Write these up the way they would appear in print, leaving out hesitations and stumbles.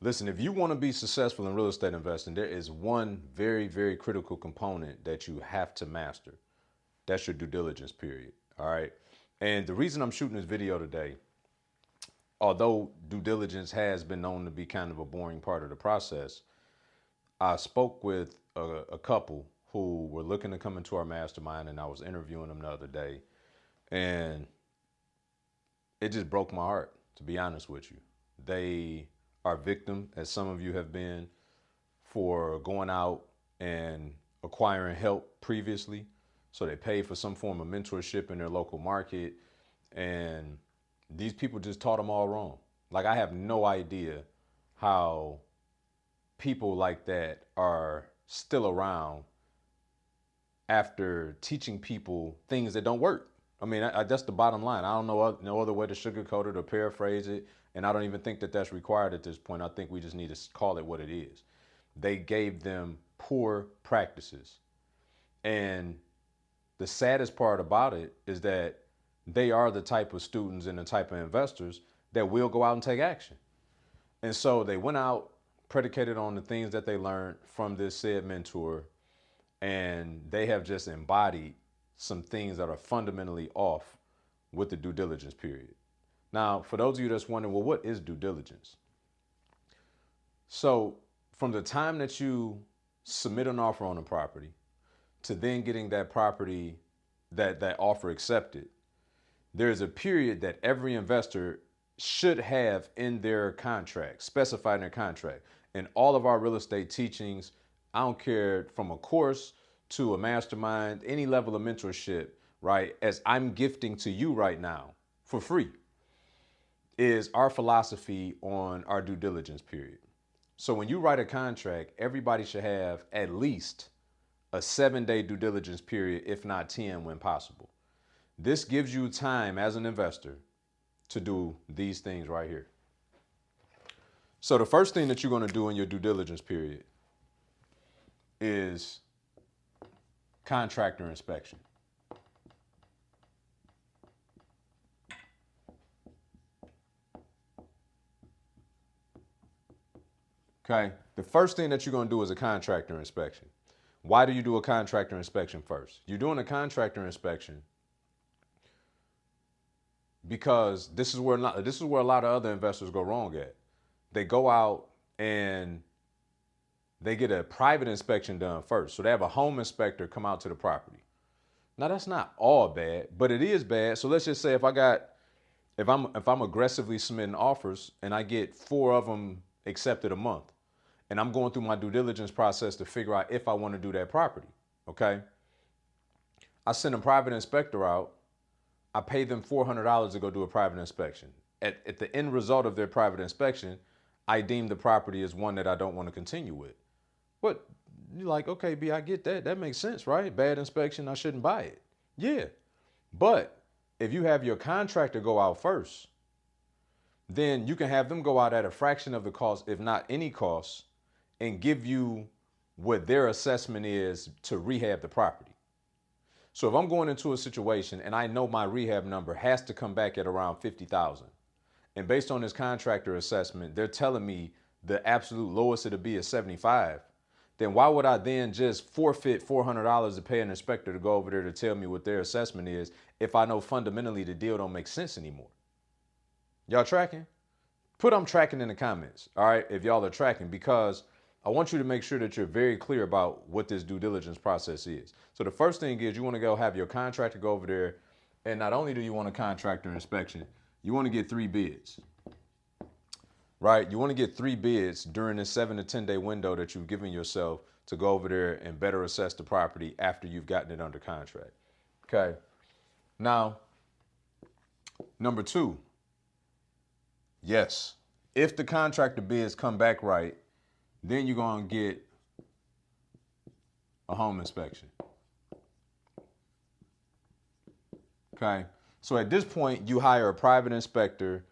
Listen, if you want to be successful in real estate investing, there is one very, very critical component that you have to master. That's your due diligence period. All right. And the reason I'm shooting this video today, although due diligence has been known to be kind of a boring part of the process, I spoke with a couple who were looking to come into our mastermind, and I was interviewing them the other day. And it just broke my heart, to be honest with you. They are victim, as some of you have been, for going out and acquiring help previously. So they paid for some form of mentorship in their local market. And these people just taught them all wrong. Like, I have no idea how people like that are still around after teaching people things that don't work. I mean, that's the bottom line. I don't know no other way to sugarcoat it or paraphrase it. And I don't even think that that's required at this point. I think we just need to call it what it is. They gave them poor practices. And the saddest part about it is that they are the type of students and the type of investors that will go out and take action. And so they went out, predicated on the things that they learned from this said mentor, and they have just embodied some things that are fundamentally off with the due diligence period. Now, for those of you that's wondering, well, what is due diligence? So from the time that you submit an offer on a property to then getting that property, that offer accepted, there's a period that every investor should have in their contract, specified in their contract. In all of our real estate teachings, I don't care from a course to a mastermind, any level of mentorship, right? As I'm gifting to you right now for free, is our philosophy on our due diligence period. So when you write a contract, everybody should have at least a 7-day due diligence period, if not 10 when possible. This gives you time as an investor to do these things right here. So the first thing that you're going to do in your due diligence period is contractor inspection. Okay. The first thing that you're going to do is a contractor inspection. Why do you do a contractor inspection first? You're doing a contractor inspection because this is where a lot of other investors go wrong at. They go out and they get a private inspection done first. So they have a home inspector come out to the property. Now that's not all bad, but it is bad. So let's just say if I'm aggressively submitting offers and I get 4 of them accepted a month, and I'm going through my due diligence process to figure out if I want to do that property. Okay. I send a private inspector out. I pay them $400 to go do a private inspection. At the end result of their private inspection, I deem the property as one that I don't want to continue with. But you're like, okay, B, I get that. That makes sense, right? Bad inspection, I shouldn't buy it. Yeah. But if you have your contractor go out first, then you can have them go out at a fraction of the cost, if not any cost, and give you what their assessment is to rehab the property. So if I'm going into a situation and I know my rehab number has to come back at around 50,000, and based on this contractor assessment, they're telling me the absolute lowest it'll be is 75, then why would I then just forfeit $400 to pay an inspector to go over there to tell me what their assessment is if I know fundamentally the deal don't make sense anymore? Y'all tracking? Put I'm tracking in the comments, all right, if y'all are tracking, because I want you to make sure that you're very clear about what this due diligence process is. So the first thing is you want to go have your contractor go over there, and not only do you want a contractor inspection, you want to get 3 bids, right? You want to get 3 bids during this 7 to 10 day window that you've given yourself to go over there and better assess the property after you've gotten it under contract. Okay. Now, number 2, yes, if the contractor bids come back right, then you're going to get a home inspection. Okay. So at this point, you hire a private inspector,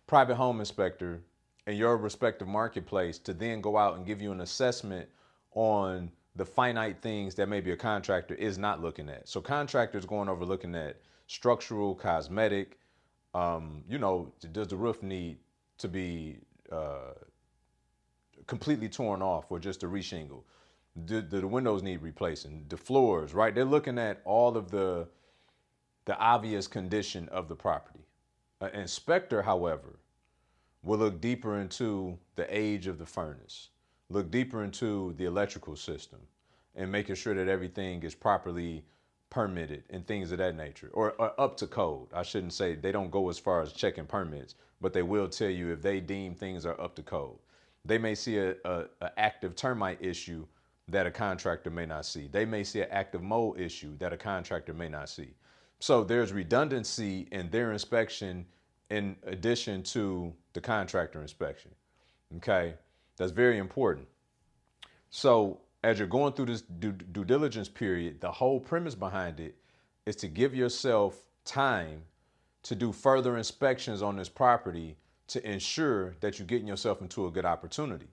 private home inspector in your respective marketplace to then go out and give you an assessment on the finite things that maybe a contractor is not looking at. So contractors going over looking at structural, cosmetic, does the roof need to be completely torn off or just a reshingle. The windows need replacing. The floors, right? They're looking at all of the obvious condition of the property. An inspector, however, will look deeper into the age of the furnace, look deeper into the electrical system, and making sure that everything is properly permitted and things of that nature, or up to code. I shouldn't say they don't go as far as checking permits, but they will tell you if they deem things are up to code. They may see a active termite issue that a contractor may not see. They may see an active mold issue that a contractor may not see. So there's redundancy in their inspection in addition to the contractor inspection. Okay, that's very important. So as you're going through this due diligence period, the whole premise behind it is to give yourself time to do further inspections on this property to ensure that you're getting yourself into a good opportunity.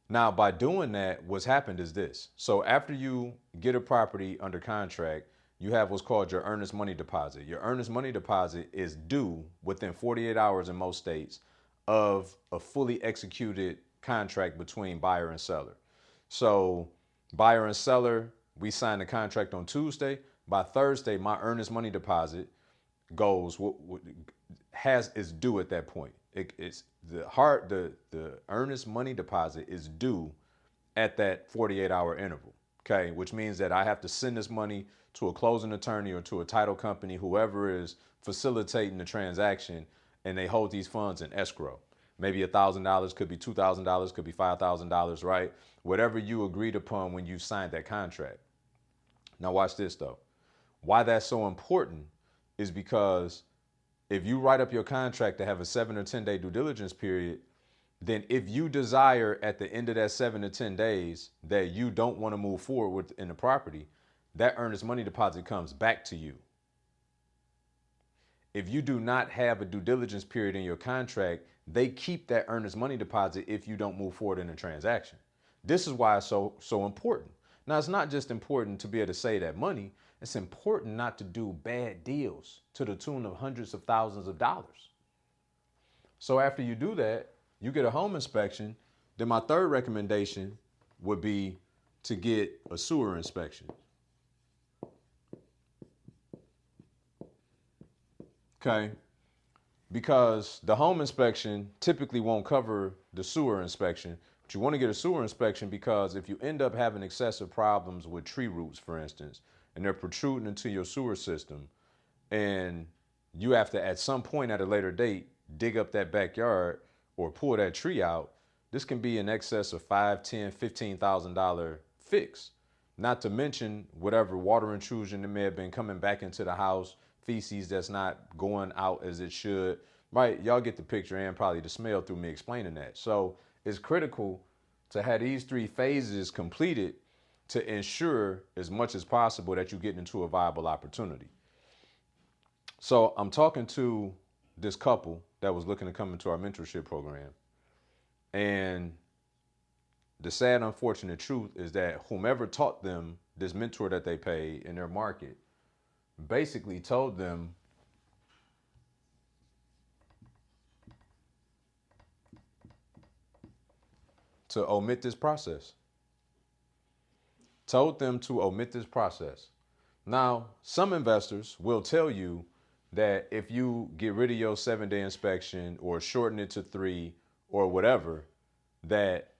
Now, by doing that, what's happened is this. So after you get a property under contract, you have what's called your earnest money deposit. Your earnest money deposit is due within 48 hours in most states of a fully executed contract between buyer and seller. So buyer and seller, we sign the contract on Tuesday. By Thursday, my earnest money deposit goes is due at that point. It's the earnest money deposit is due at that 48-hour interval. Okay, which means that I have to send this money to a closing attorney or to a title company, whoever is facilitating the transaction, and they hold these funds in escrow. Maybe $1,000, could be $2,000, could be $5,000, right? Whatever you agreed upon when you signed that contract. Now watch this though. Why that's so important is because if you write up your contract to have a 7 or 10 day due diligence period, then if you desire at the end of that 7 to 10 days that you don't want to move forward within the property, that earnest money deposit comes back to you. If you do not have a due diligence period in your contract, they keep that earnest money deposit if you don't move forward in a transaction. This is why it's so important. Now, it's not just important to be able to save that money. It's important not to do bad deals to the tune of hundreds of thousands of dollars. So after you do that, you get a home inspection. Then my third recommendation would be to get a sewer inspection. Okay, because the home inspection typically won't cover the sewer inspection. But you want to get a sewer inspection because if you end up having excessive problems with tree roots, for instance, and they're protruding into your sewer system, and you have to, at some point at a later date, dig up that backyard or pull that tree out, this can be in excess of $5, $10, $15,000 fix. Not to mention whatever water intrusion that may have been coming back into the house, feces that's not going out as it should, right? Y'all get the picture and probably the smell through me explaining that. So it's critical to have these 3 phases completed to ensure as much as possible that you get into a viable opportunity. So I'm talking to this couple that was looking to come into our mentorship program. And the sad, unfortunate truth is that whomever taught them, this mentor that they paid in their market, basically told them to omit this process. Told them to omit this process. Now, some investors will tell you that if you get rid of your 7-day inspection or shorten it to 3 or whatever, that